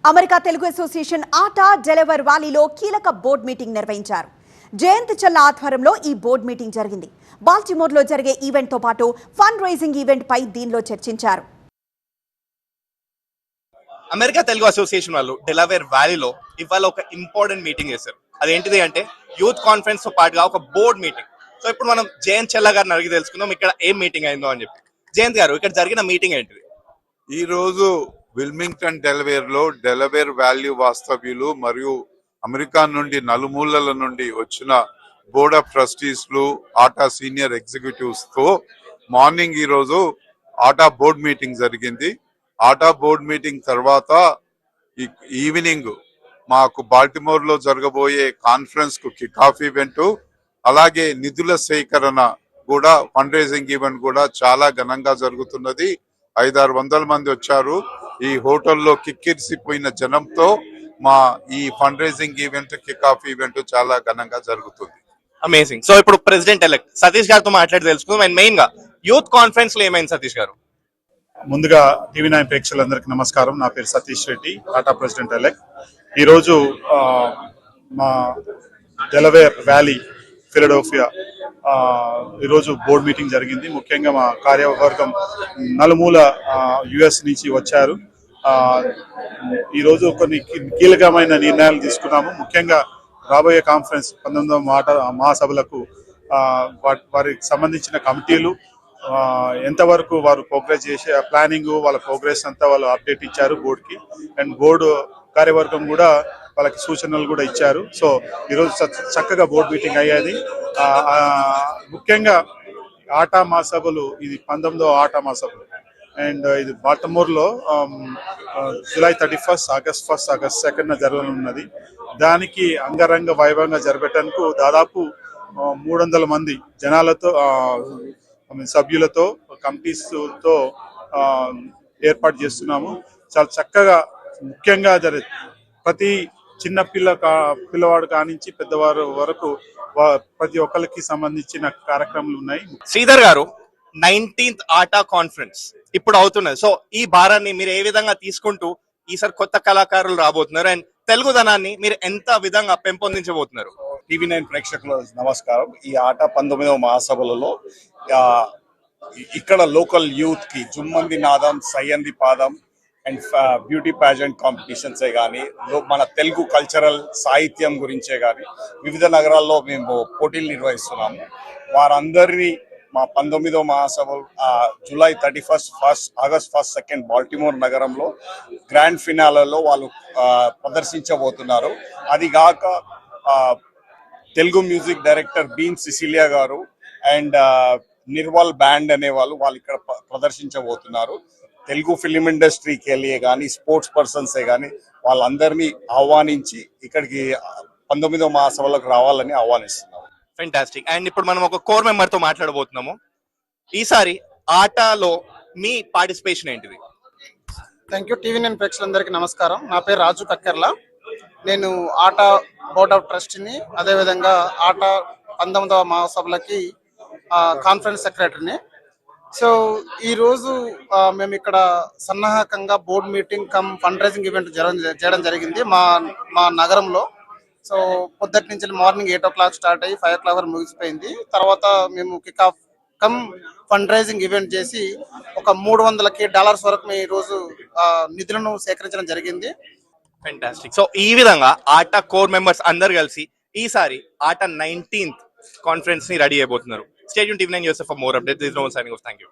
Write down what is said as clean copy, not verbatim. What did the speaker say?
America Telugu association ఆటా డెలవర్ వ్యాలీలో కీలక board meeting నిర్వహించారు. జయంత్ చల్లా ఆధ్వర్యంలో ఈ బోర్డు మీటింగ్ జరిగింది. బాల్టిమోర్లో జరిగే ఈవెంట్తో పాటు ఫండ్ రైజింగ్ ఈవెంట్ పై దీనిలో చర్చించారు. అమెరికా తెలుగు అసోసియేషన్ వాళ్ళు డెలవేర్ వ్యాలీలో ఇవాళ ఒక ఇంపార్టెంట్ మీటింగ్ చేశారు. అదేంటిది అంటే యూత్ కాన్ఫరెన్స్ తో పాటుగా ఒక బోర్డ్ మీటింగ్. సో ఇప్పుడు మనం జయంత్ చెల్లా గారిని అడిగి తెలుసుకుందాం ఇక్కడ ఏం మీటింగ్ అయిందో అని చెప్పి. జయంత్ గారు, ఇక్కడ జరిగిన మీటింగ్ ఏంటిది? ఈ రోజు విల్మింగ్టన్ డెలవేర్ లో డెలవేర్ వ్యాలీ వాస్తవ్యులు మరియు అమెరికా నుండి నలుమూలల నుండి వచ్చిన బోర్డ్ ఆఫ్ ట్రస్టీస్ లు ఆటా సీనియర్ ఎగ్జిక్యూటివ్స్ తో మార్నింగ్ ఈ రోజు ఆటా బోర్డ్ మీటింగ్ జరిగింది. ఆటా బోర్డ్ మీటింగ్ తర్వాత ఈవినింగ్ మాకు బాల్టిమోర్ లో జరగబోయే కాన్ఫరెన్స్ కు కిక్ ఆఫ్ ఈవెంట్, అలాగే నిధుల సేకరణ కూడా ఫండ్ రైజింగ్ ఈవెంట్ కూడా చాలా ఘనంగా జరుగుతున్నది. 500-600 మంది వచ్చారు. ఈ హోటల్లో కిక్కిరిసిపోయిన జనంతో మా ఈ fund raising event kick of event చాలా ఘనంగా జరుగుతుంది. అమేజింగ్. సో ఇప్పుడు ప్రెసిడెంట్ ఎలెక్ట్ సతీష్ గారితో మాట్లాడి తెలుసుకుందాం. అండ్ మెయిన్ గా యూత్ కాన్ఫరెన్స్ లో ఏమైంది సతీష్ గారు? ముందుగా టీవీ9 ప్రేక్షకులందరికీ నమస్కారం. నా పేరు సతీష్ రెడ్డి, ఆటా ప్రెసిడెంట్ ఎలెక్ట్. ఈరోజు మా డెలవేర్ వ్యాలీ ఫిలడెల్ఫియా ఈరోజు బోర్డ్ మీటింగ్ జరిగింది. ముఖ్యంగా మా కార్యవర్గం నలుమూల యుఎస్ నుంచి వచ్చారు. ఈరోజు కొన్ని కీలకమైన నిర్ణయాలు తీసుకున్నాము. ముఖ్యంగా రాబోయే కాన్ఫరెన్స్ 19వ మహాసభలకు వారికి సంబంధించిన కమిటీలు ఎంతవరకు వారు ప్రోగ్రెస్ చేసే ప్లానింగ్, వాళ్ళ ప్రోగ్రెస్ అంతా వాళ్ళు అప్డేట్ ఇచ్చారు బోర్డుకి. అండ్ బోర్డు కార్యవర్గం కూడా వాళ్ళకి సూచనలు కూడా ఇచ్చారు. సో ఈరోజు చక్కగా బోర్డు మీటింగ్ అయ్యేది. ముఖ్యంగా ఆటా మహాసభలు, ఇది 19వ ఆటా మహాసభలు. అండ్ ఇది బాల్టిమోర్లో జూలై 31, ఆగస్ట్ 1, ఆగస్ట్ 2 జరగనున్నది. దానికి అంగరంగ వైభవంగా జరపడానికి దాదాపు 300 మంది జనాలతో, సభ్యులతో, కమిటీస్తో ఏర్పాటు చేస్తున్నాము. చాలా చక్కగా ముఖ్యంగా ప్రతి చిన్న పిల్లవాడు కానించి పెద్దవారు వరకు ప్రతి ఒక్కరికి సంబంధించిన కార్యక్రమాలు ఉన్నాయి. శ్రీధర్ గారు, 19th ఆటా కాన్ఫరెన్స్ ఇప్పుడు అవుతున్నది. సో ఈ భారాన్ని మీరు ఏ విధంగా తీసుకుంటూ ఈసారి కొత్త కళాకారులు రాబోతున్నారు అండ్ తెలుగుదనాన్ని మీరు ఎంత విధంగా పెంపొందించబోతున్నారు? టీవీ9 ప్రేక్షకుల నమస్కారం. ఈ ఆట 19వ మహాసభలలో ఇక్కడ లోకల్ యూత్ కి జుమ్మంది నాదం, సయ్యంది పాదం అండ్ బ్యూటీ పాజెంట్ కాంపిటీషన్స్ కానీ, మన తెలుగు కల్చరల్ సాహిత్యం గురించే కానీ వివిధ నగరాల్లో మేము పోటీలు నిర్వహిస్తున్నాము. వారందరినీ మా 19వ మహాసభ జూలై 31, ఆగస్ట్ 1, 2 బాల్టిమోర్ నగరంలో గ్రాండ్ ఫినాలలో వాళ్ళు ప్రదర్శించబోతున్నారు. అది కాక తెలుగు మ్యూజిక్ డైరెక్టర్ బీన్ సిసిలియా గారు అండ్ నిర్వాల్ బ్యాండ్ అనే వాళ్ళు ఇక్కడ ప్రదర్శించబోతున్నారు. తెలుగు ఫిలిం ఇండస్ట్రీకి వెళ్ళే కానీ, స్పోర్ట్స్ పర్సన్సే కానీ వాళ్ళందరినీ ఆహ్వానించి ఇక్కడికి 19వ మహాసభలకు రావాలని ఆహ్వానిస్తున్నాము. ఫెంటాస్టిక్. అండ్ ఇప్పుడు మనం ఒక కోర్ మెంబర్ తో మాట్లాడబోతున్నాము. ఈసారి ఆటాలో మీ పార్టిసిపేషన్ ఏంటిది? Thank you. టీవీ9 ప్రేక్షకులందరికీ నమస్కారం. నా పేరు రాజు కక్కెర్ల. నేను ఆటా బోర్డ్ ఆఫ్ ట్రస్టీని, అదేవిధంగా ఆటా 19వ మహాసభలకి కాన్ఫరెన్స్ సెక్రటరీని. సో ఈరోజు మేము ఇక్కడ సన్నాహకంగా board meeting come fund raising event చేయడం జరిగింది మా నగరంలో. సో పొద్దుటి నుంచి మార్నింగ్ 8 o'clock స్టార్ట్ అయ్యి 5 o'clock వరకు ముగిసిపోయింది. తర్వాత మేము kick of come fund raising event చేసి ఒక $300,000 వరకు మేము ఈరోజు నిధులను సేకరించడం జరిగింది. ఫెంటాస్టిక్. సో ఈ విధంగా ఆటా కోర్ మెంబర్స్ అందరు కలిసి ఈసారి ఆటా 19th కాన్ఫరెన్స్ ని రెడీ అయిపోతున్నారు. Stay tuned to TV9 USA for more updates. This is Roman signing off. Thank you.